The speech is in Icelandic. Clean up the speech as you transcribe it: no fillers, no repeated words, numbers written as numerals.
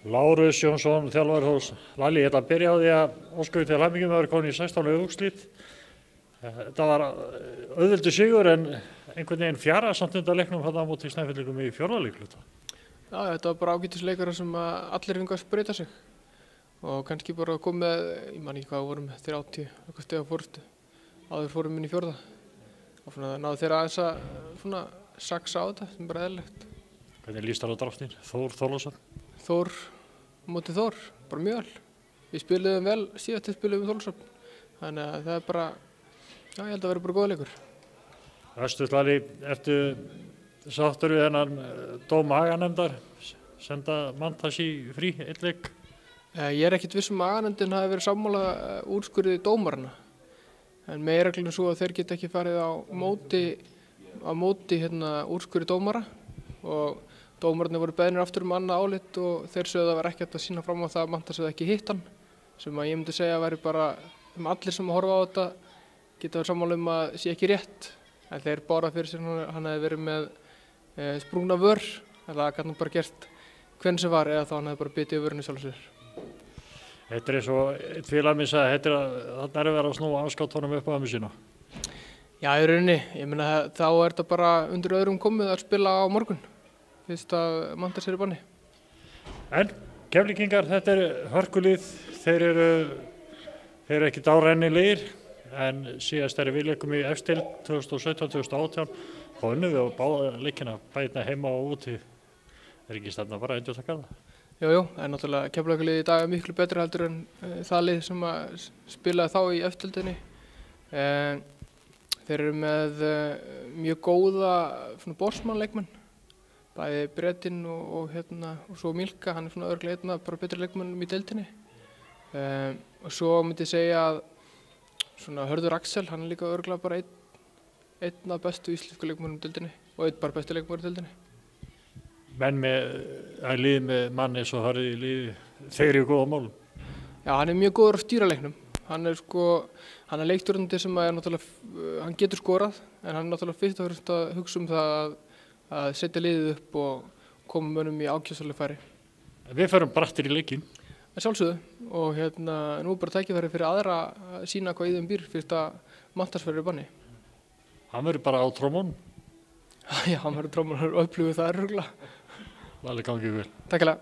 Lárus Jónsson, þjálfari hos Lali, ég ætla að byrja á því að óska til hamingju með að vera komin í 16 úrslit. Þetta var auðveldur sigur en einhvern veginn fjara samt undan leiknum þarna á móti Snæfellingum í fjórða leikluta. Já, þetta var bara ágætisleikar sem allir fengu að spreyta sig og kannski bara komið, ég man ekki hvað, vorum 30 eitthvað stiga fórstu áður fórum inn í fjórða og svona náðu þeirra aðeins að svona saksa á þetta sem bara eðlilegt. Hvernig líst þar á dráttinn? Þór Þorláksson? Þór móti Þór, bara mjög vel. Við spiluðum vel síðast við spiluðum Þorlákshöfn, þannig að það er bara, já ég held að vera bara góða leikur. Lali, ertu sáttur við þennan dóm aganefndar, senda Mantas í frí, einn leik? Ég er ekkert viss að aganefndin hafi verið sammála úrskurði dómarana, en meginreglun er svo að þeir geta ekki farið á móti úrskurði dómara og dómararnir voru beðnir aftur annað álit og þeir sögðu að það var ekki hægt að sýna fram á það að Mantas hefði ekki hitt hann, sem að ég myndi segja að væri bara allir sem horfa á þetta geta verið sammála að sé ekki rétt, en þeir bára fyrir sér hann hefði verið með sprungna vör, það gæti nú bara gert hvern sem var eða þá hann hefði bara bitið vörinu sjálf sér. Þetta er eins og eitt félag minn sagði, þarna er að vera að snúa afskáttunum upp á ömmu sína. Já, í rauninni, ég meina þá er þetta bara undir öðrum komið að spila á morgun, fyrst að Mantas er í banni. En Keflvíkingar, þetta er hörkulið, þeir eru ekki dárennilegir, en síðast er við leikum í efstild 2017-2018, þá unnum við á báða leikina, bæðina heima og úti. Er ekki stefna bara að endurtaka það? Jú, en náttúrulega Keflavíkurliðið í dag er miklu betra heldur en það lið sem að spilaði þá í efstildinni. Þeir eru með mjög góða borsmannleikmenn, bæði Bretinn og svo Milka, hann er svona örugglega bara betri leikmennum í deildinni. Og svo myndi ég segja að svona Hörður Axel, hann er líka örugglega bara einn af bestu íslensku leikmennum í deildinni og einn bara bestu leikmennum í deildinni. Menn að liði með manni svo harði í liði, þeir eru góða málum. Já, hann er mjög góður að stýra leiknum. Hann er leikstjórnandi sem er náttúrulega, hann getur skorað, en hann er náttúrulega fyrst og fremst að hugsa það að setja liðið upp og koma mönnum í ákjósanleg færi. Við förum brattir í leikinn. Sjálfsögðu, og nú er bara tækifæri fyrir aðra að sýna hvað í þeim býr fyrst að Mantas verður í banni. Hann verður bara á trommón. Já, hann verður trommón og upplifir það örugglega. Lali, gangi vel. Takk hérlega.